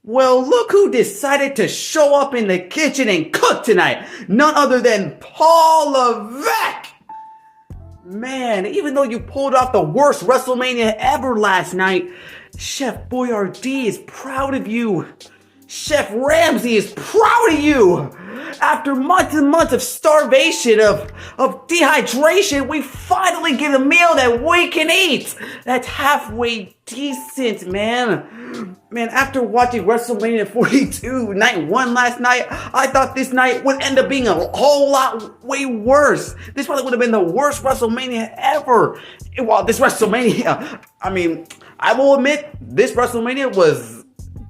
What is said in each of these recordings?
Well, look who decided to show up in the kitchen and cook tonight. None other than Paul Levesque. Man, even though you pulled off the worst WrestleMania ever last night, Chef Boyardee is proud of you. Chef Ramsay is proud of you. After months and months of starvation, of dehydration, we finally get a meal that we can eat. That's halfway decent, man. Man, after watching WrestleMania 42 night 1 last night, I thought this night would end up being a whole lot way worse. This probably would have been the worst WrestleMania ever. Well, this WrestleMania, I will admit, this WrestleMania was...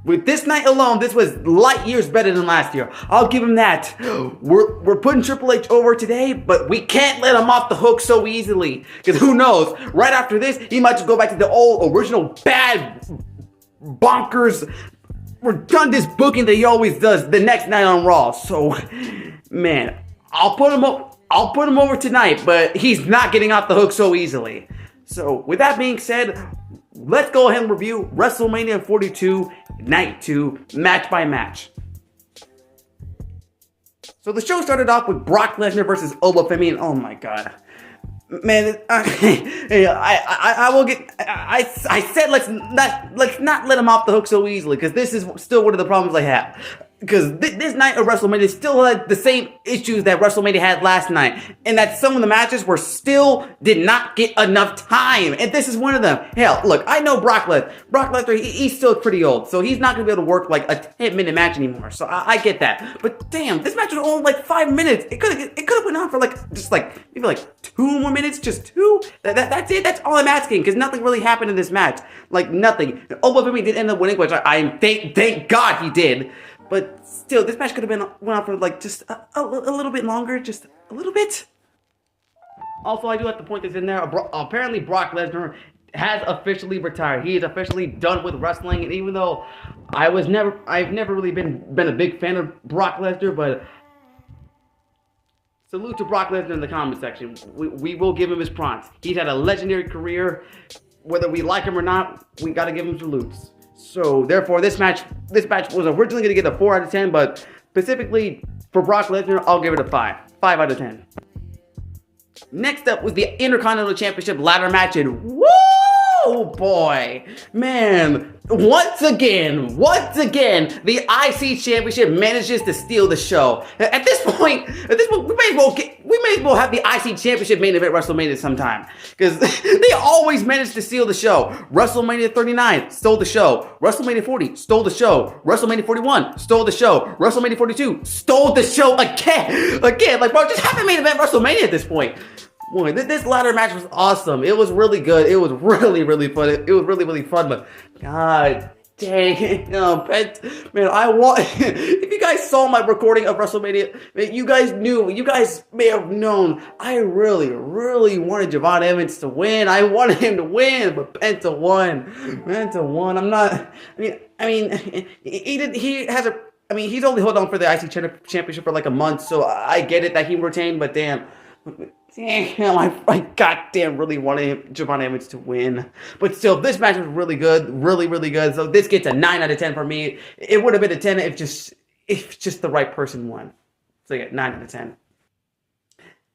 With this night alone, this was light years better than last year. I'll give him that. We're putting Triple H over today, but we can't let him off the hook so easily. Because who knows? Right after this, he might just go back to the old original bad, bonkers, redundant booking that he always does the next night on Raw. So, man, I'll put him over tonight, but he's not getting off the hook so easily. So, with that being said, let's go ahead and review WrestleMania 42 Night 2, match by match. So the show started off with Brock Lesnar versus Obafemi, and oh my god. Man, I will get... I said let's not let him off the hook so easily, because this is still one of the problems I have. Because this night of WrestleMania still had the same issues that WrestleMania had last night. And that some of the matches did not get enough time. And this is one of them. Hell, look, I know Brock Lesnar, he's still pretty old. So he's not going to be able to work like a 10-minute match anymore. So I get that. But damn, this match was only like 5 minutes. It could have went on for maybe 2 more minutes. Just 2. That's it. That's all I'm asking. Because nothing really happened in this match. Like nothing. Obafemi did end up winning, which thank God he did. But still, this match could have went on for like just a little bit longer, just a little bit. Also, I do have to point this in there. Apparently, Brock Lesnar has officially retired. He is officially done with wrestling. And even though I've never really been a big fan of Brock Lesnar, but salute to Brock Lesnar in the comment section. We will give him his props. He's had a legendary career. Whether we like him or not, we got to give him salutes. So, therefore, this match was originally going to get a 4 out of 10, but specifically for Brock Lesnar, I'll give it a 5. 5 out of 10. Next up was the Intercontinental Championship ladder match, and woo, boy, man, once again, the IC Championship manages to steal the show. At this point, we may as well have the IC Championship main event WrestleMania sometime, because they always manage to steal the show. WrestleMania 39 stole the show. WrestleMania 40 stole the show. WrestleMania 41 stole the show. WrestleMania 42 stole the show again. Like, bro, just have a main event WrestleMania at this point. Boy, this ladder match was awesome. It was really good. It was really, really fun. It was really, really fun, but god dang it. Man, if you guys saw my recording of WrestleMania, you guys may have known, I really, really wanted Javon Evans to win. I wanted him to win, but Penta won. He's only held on for the IC Championship for like a month, so I get it that he retained, but damn, I goddamn really wanted Javon Evans to win. But still, this match was really good. Really, really good. So this gets a 9 out of 10 for me. It would have been a 10 if just the right person won. So yeah, 9 out of 10.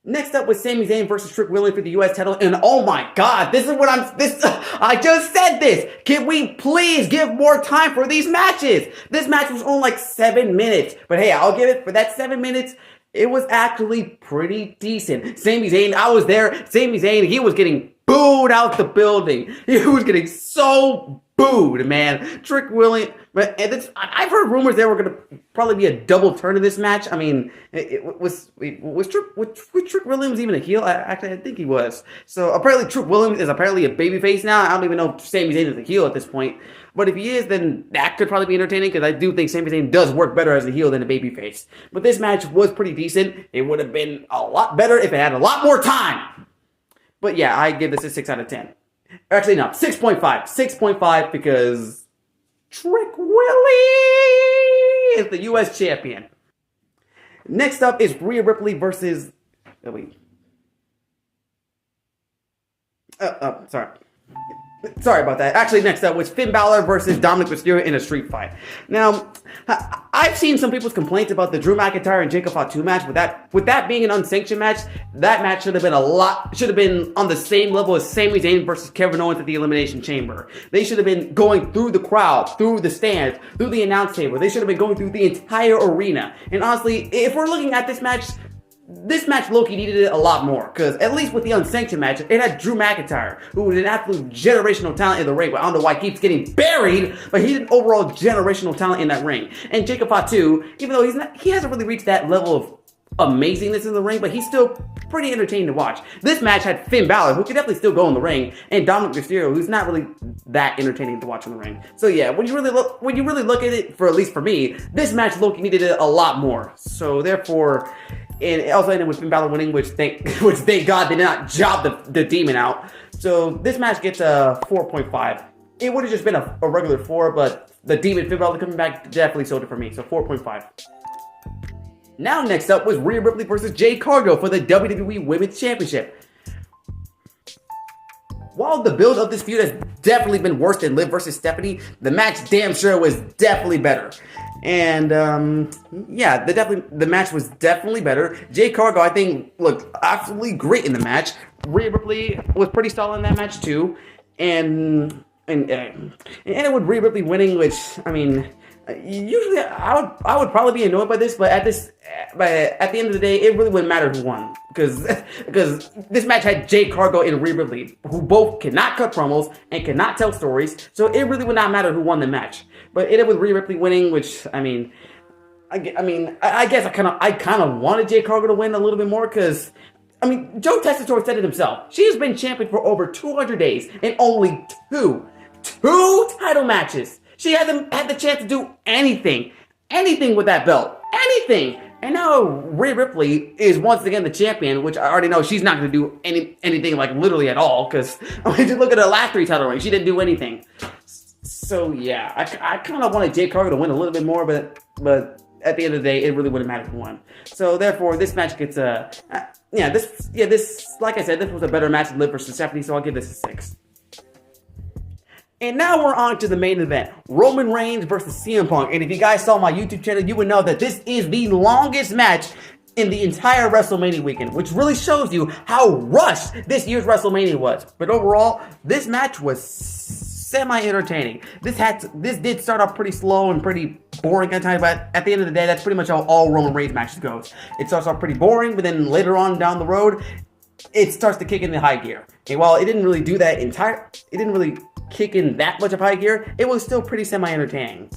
Next up was Sami Zayn versus Trick Williams for the US title. And oh my god, I just said this. Can we please give more time for these matches? This match was only like 7 minutes. But hey, I'll give it for that 7 minutes. It was actually pretty decent. Sami Zayn, I was there. Sami Zayn, he was getting booed out the building. He was getting so booed, man. Trick Williams, I've heard rumors there were going to probably be a double turn in this match. I mean, was Trick Williams even a heel? I think he was. So apparently Trick Williams is apparently a babyface now. I don't even know if Sami Zayn is a heel at this point. But if he is, then that could probably be entertaining, because I do think Sami Zayn does work better as a heel than a babyface. But this match was pretty decent. It would have been a lot better if it had a lot more time. But yeah, I give this a 6 out of 10. Actually, no, 6.5. 6.5 because Trick Willie is the U.S. champion. Next up is Rhea Ripley versus... sorry. Sorry about that. Actually, next up was Finn Balor versus Dominic Mysterio in a street fight. Now, I've seen some people's complaints about the Drew McIntyre and Jacob Fatu match. With that being an unsanctioned match, that match should have been on the same level as Sami Zayn versus Kevin Owens at the Elimination Chamber. They should have been going through the crowd, through the stands, through the announce table. They should have been going through the entire arena. And honestly, if we're looking at this match Loki needed it a lot more, because at least with the unsanctioned match, it had Drew McIntyre, who was an absolute generational talent in the ring, but I don't know why he keeps getting buried, but he's an overall generational talent in that ring. And Jacob Fatu, even though he hasn't really reached that level of amazingness in the ring, but he's still pretty entertaining to watch. This match had Finn Balor, who could definitely still go in the ring, and Dominic Mysterio, who's not really that entertaining to watch in the ring. So yeah, when you really look at it, at least for me, this match Loki needed it a lot more. So therefore, and it also ended with Finn Balor winning, which thank God they did not job the Demon out. So this match gets a 4.5. It would have just been a regular 4, but the Demon Finn Balor coming back definitely sold it for me. So 4.5. Now next up was Rhea Ripley versus Jade Cargill for the WWE Women's Championship. While the build of this feud has definitely been worse than Liv versus Stephanie, the match damn sure was definitely better. And yeah, the match was definitely better. Jade Cargill, I think, looked absolutely great in the match. Rhea Ripley was pretty solid in that match too, and it with Rhea Ripley winning, which I mean, usually I would probably be annoyed by this, but at the end of the day, it really wouldn't matter who won, because this match had Jade Cargill and Rhea Ripley, who both cannot cut promos and cannot tell stories, so it really would not matter who won the match. But it ended with Rhea Ripley winning, which I guess I kind of wanted Jade Cargill to win a little bit more, because I mean, Joe Tessitore said it himself. She has been champion for over 200 days and only two title matches. She hasn't had the chance to do anything with that belt. Anything. And now Rhea Ripley is once again the champion, which I already know she's not going to do anything like literally at all, because I mean, just look at her last 3 title reigns. She didn't do anything. So yeah, I kind of wanted Jade Cargill to win a little bit more, but at the end of the day, it really wouldn't matter who won. So therefore, this match gets this like I said, this was a better match than Liv versus Stephanie, so I'll give this a 6. And now we're on to the main event, Roman Reigns versus CM Punk. And if you guys saw my YouTube channel, you would know that this is the longest match in the entire WrestleMania weekend, which really shows you how rushed this year's WrestleMania was. But overall, this match was semi-entertaining. This did start off pretty slow and pretty boring at times, but at the end of the day, that's pretty much how all Roman Reigns matches goes. It starts off pretty boring, but then later on down the road, it starts to kick in the high gear. And while it didn't really do that it didn't really kick in that much of high gear, it was still pretty semi-entertaining.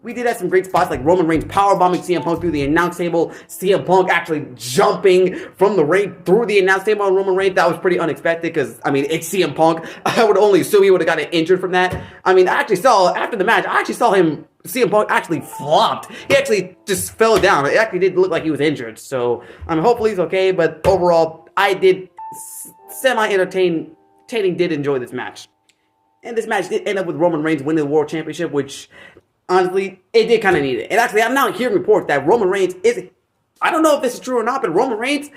We did have some great spots like Roman Reigns powerbombing CM Punk through the announce table, CM Punk actually jumping from the ring through the announce table on Roman Reigns. That was pretty unexpected, because, I mean, it's CM Punk. I would only assume he would have gotten injured from that. I mean, after the match, CM Punk actually flopped. He actually just fell down. It actually did look like he was injured. So, hopefully he's okay, but overall, I did semi-entertaining did enjoy this match. And this match did end up with Roman Reigns winning the World Championship, which, honestly, it did kind of need it. And actually, I'm now hearing reports that Roman Reigns I don't know if this is true or not, but Roman Reigns,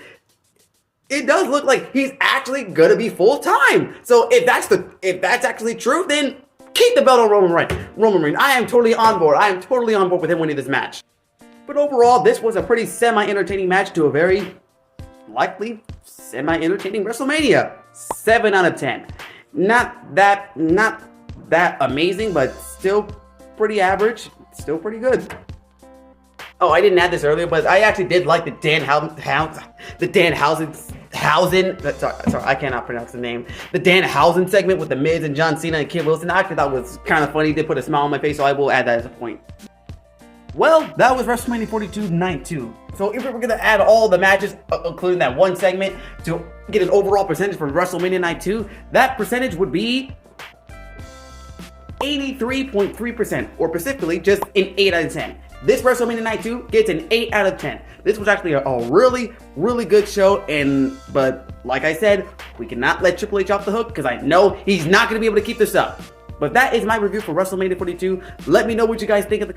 it does look like he's actually going to be full-time. So if that's actually true, then keep the belt on Roman Reigns. I am totally on board. I am totally on board with him winning this match. But overall, this was a pretty semi-entertaining match to a very likely semi-entertaining WrestleMania. 7 out of 10. Not that amazing, but still pretty average. Still pretty good. Oh, I didn't add this earlier, but I actually did like the Danhausen, sorry, I cannot pronounce the name. The Danhausen segment with The Miz and John Cena and Kid Wilson. I actually thought it was kind of funny. It did put a smile on my face, so I will add that as a point. Well, that was WrestleMania 42 Night 2. So if we were going to add all the matches, including that one segment, to get an overall percentage for WrestleMania Night 2, that percentage would be 83.3%, or specifically just an 8 out of 10. This WrestleMania Night 2 gets an 8 out of 10. This was actually a really, really good show, but like I said, we cannot let Triple H off the hook, because I know he's not going to be able to keep this up. But that is my review for WrestleMania 42. Let me know what you guys think of the